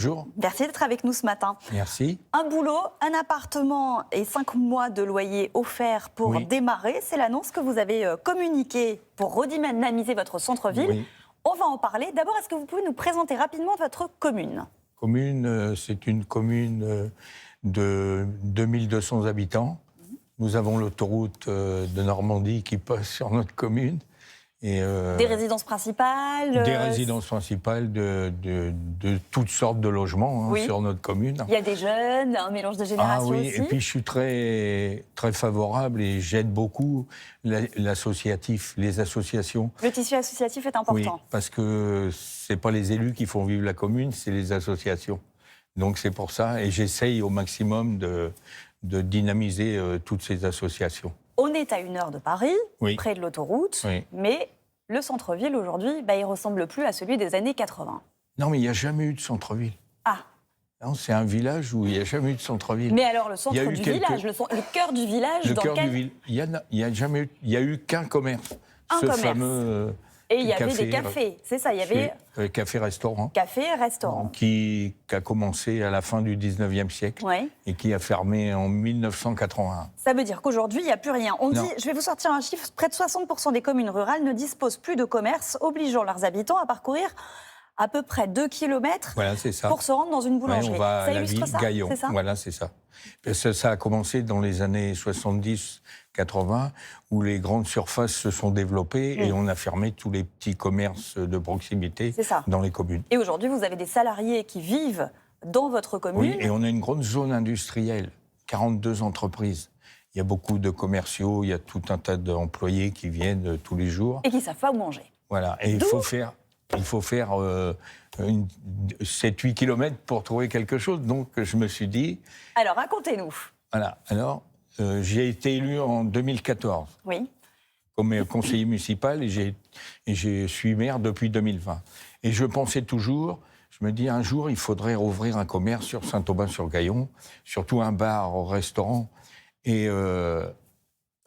Bonjour. Merci d'être avec nous ce matin. Merci. Un boulot, un appartement et 5 mois de loyer offerts pour démarrer. C'est l'annonce que vous avez communiquée pour redynamiser votre centre-ville. Oui. On va en parler. D'abord, est-ce que vous pouvez nous présenter rapidement votre commune ? C'est une commune de 2200 habitants. Nous avons l'autoroute de Normandie qui passe sur notre commune. Et des résidences principales Des résidences principales de toutes sortes de logements sur notre commune. Il y a des jeunes, un mélange de générations aussi. Et puis je suis très, très favorable et j'aide beaucoup l'associatif, les associations. Le tissu associatif est important. Oui, parce que c'est pas les élus qui font vivre la commune, c'est les associations. Donc c'est pour ça, et j'essaye au maximum de dynamiser toutes ces associations. On est à 1 heure de Paris, près de l'autoroute, mais le centre-ville aujourd'hui, il ne ressemble plus à celui des années 80. Non, mais il n'y a jamais eu de centre-ville. Ah. Non, c'est un village où il n'y a jamais eu de centre-ville. Mais alors le centre du village, le cœur du village, il n'y a eu qu'un commerce. Fameux. Et il y avait des cafés, c'est ça, il y avait... Café-restaurant. Café-restaurant. Qui a commencé à la fin du 19e siècle et qui a fermé en 1981. Ça veut dire qu'aujourd'hui, il n'y a plus rien. On dit, je vais vous sortir un chiffre, près de 60% des communes rurales ne disposent plus de commerce, obligeant leurs habitants à parcourir à peu près 2 kilomètres pour se rendre dans une boulangerie. On va ça à la ville, Gaillon. C'est ça Voilà, c'est ça. Ça a commencé dans les années 70-80, où les grandes surfaces se sont développées et on a fermé tous les petits commerces de proximité dans les communes. Et aujourd'hui, vous avez des salariés qui vivent dans votre commune. Oui, et on a une grande zone industrielle, 42 entreprises. Il y a beaucoup de commerciaux, il y a tout un tas d'employés qui viennent tous les jours. Et qui ne savent pas où manger. Voilà, et il faut faire 7-8 kilomètres pour trouver quelque chose. Donc, je me suis dit... Alors, racontez-nous. Voilà. Alors, j'ai été élu en 2014 comme conseiller municipal et je suis maire depuis 2020. Et je pensais toujours, je me dis, un jour, il faudrait rouvrir un commerce sur Saint-Aubin-sur-Gaillon, surtout un bar, restaurant. Et...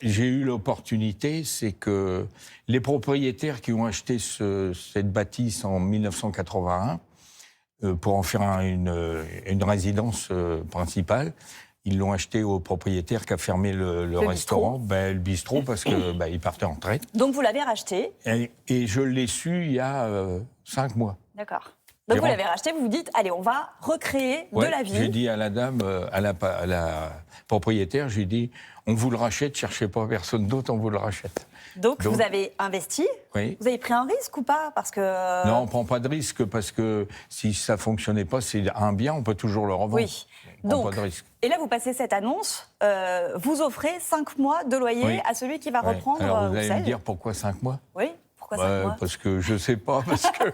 j'ai eu l'opportunité, c'est que les propriétaires qui ont acheté cette bâtisse en 1981 pour en faire une résidence principale, ils l'ont acheté au propriétaire qui a fermé le restaurant, le bistrot, parce que il partait en retraite. Donc vous l'avez racheté. Et je l'ai su il y a 5 mois. D'accord. Donc vous l'avez racheté, vous vous dites, allez, on va recréer de la vie. J'ai dit à la dame, à la propriétaire, j'ai dit, on vous le rachète, cherchez pas personne d'autre, on vous le rachète. Donc vous avez investi, vous avez pris un risque ou pas parce que... Non, on ne prend pas de risque, parce que si ça ne fonctionnait pas, c'est un bien, on peut toujours le revendre. Oui. Donc, pas de risque. Et là, vous passez cette annonce, vous offrez 5 mois de loyer à celui qui va reprendre... Alors vous allez me dire pourquoi 5 mois ? Oui, pourquoi 5 mois ? Parce que je ne sais pas, parce que...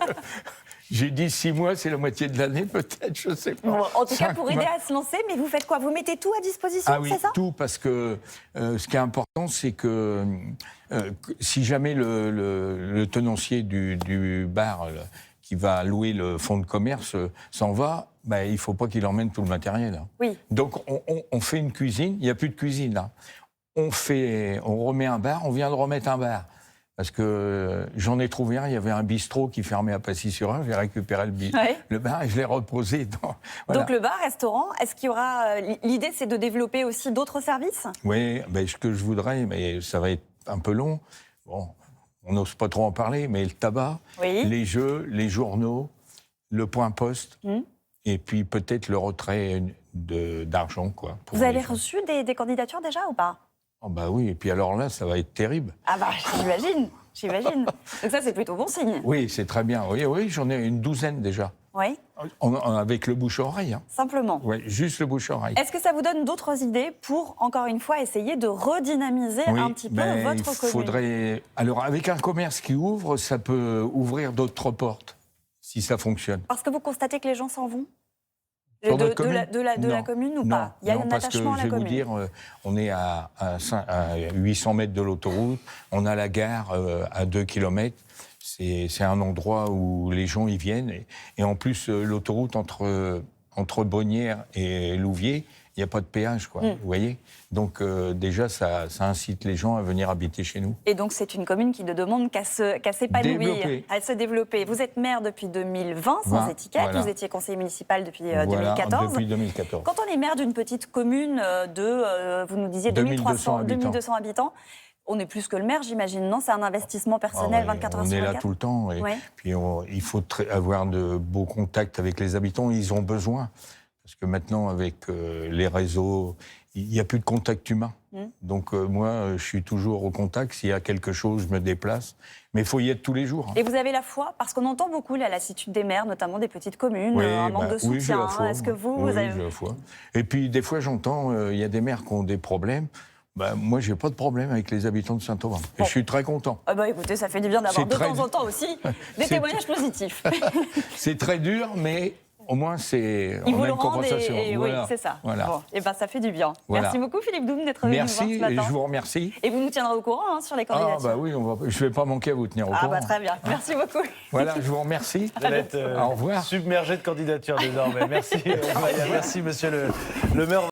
J'ai dit 6 mois, c'est la moitié de l'année, peut-être, je ne sais pas. Bon, en tout cas, pour aider à se lancer, mais vous faites quoi ? Vous mettez tout à disposition, c'est ça ? Tout, parce que ce qui est important, c'est que si jamais le tenancier du bar qui va louer le fonds de commerce s'en va, il ne faut pas qu'il emmène tout le matériel. Oui. Donc, on fait une cuisine, il n'y a plus de cuisine, là. On remet un bar, on vient de remettre un bar. Parce que j'en ai trouvé un, il y avait un bistrot qui fermait à Passy-sur-Ain, j'ai récupéré le bar et je l'ai reposé dans... Voilà. Donc le bar, restaurant, est-ce qu'il y aura... L'idée, c'est de développer aussi d'autres services ? Oui, ce que je voudrais, mais ça va être un peu long, bon, on n'ose pas trop en parler, mais le tabac, les jeux, les journaux, le point poste, et puis peut-être le retrait d'argent, quoi. Vous avez reçu des candidatures déjà ou pas ? Oh oui, et puis alors là, ça va être terrible. Ah j'imagine. Donc ça, c'est plutôt bon signe. Oui, c'est très bien. Oui, j'en ai une douzaine déjà. Oui. Avec le bouche-oreille. Simplement. Oui, juste le bouche-oreille. Est-ce que ça vous donne d'autres idées pour, encore une fois, essayer de redynamiser un petit peu votre commune ? Alors, avec un commerce qui ouvre, ça peut ouvrir d'autres portes, si ça fonctionne. Parce que vous constatez que les gens s'en vont ? De la commune ou pas ? Il y a un attachement à la commune. Je vais vous dire, on est à 800 mètres de l'autoroute, on a la gare à 2 kilomètres. C'est un endroit où les gens y viennent. Et en plus, l'autoroute entre entre Bonnières et Louviers, il n'y a pas de péage, quoi. Vous voyez. Donc déjà, ça incite les gens à venir habiter chez nous. Et donc c'est une commune qui ne demande qu'à s'épanouir, à se développer. Vous êtes maire depuis 2020, sans étiquette. Voilà. Vous étiez conseiller municipal depuis 2014. Depuis 2014. Quand on est maire d'une petite commune de, vous nous disiez, 2300, 2200 habitants, on est plus que le maire, j'imagine, non? C'est un investissement personnel 24 heures sur 24. On est là tout le temps. Et puis il faut avoir de beaux contacts avec les habitants. Ils ont besoin. Parce que maintenant, avec les réseaux, il n'y a plus de contact humain. Donc moi, je suis toujours au contact. S'il y a quelque chose, je me déplace. Mais il faut y être tous les jours. Et vous avez la foi? Parce qu'on entend beaucoup la lassitude des maires, notamment des petites communes, un manque de soutien. Oui, j'ai la foi. Est-ce que vous avez... j'ai la foi. Et puis, des fois, j'entends, il y a des maires qui ont des problèmes. Moi, je n'ai pas de problème avec les habitants de Saint-Aubin. Et je suis très content. Écoutez, ça fait du bien d'avoir de temps en temps aussi des témoignages positifs. C'est très dur, mais... Au moins, c'est on a une compensation. Voilà. Oui, c'est ça. Voilà. Bon, et ça fait du bien. Voilà. Merci beaucoup, Philippe Doum, d'être venu nous voir ce matin. Merci, et je vous remercie. Et vous nous tiendrez au courant sur les candidatures. Oui, je ne vais pas manquer à vous tenir au courant. Très bien. Merci beaucoup. Voilà, je vous remercie. Vous êtes au revoir. Submergé de candidatures désormais. Merci, Maya. Merci, monsieur le maire.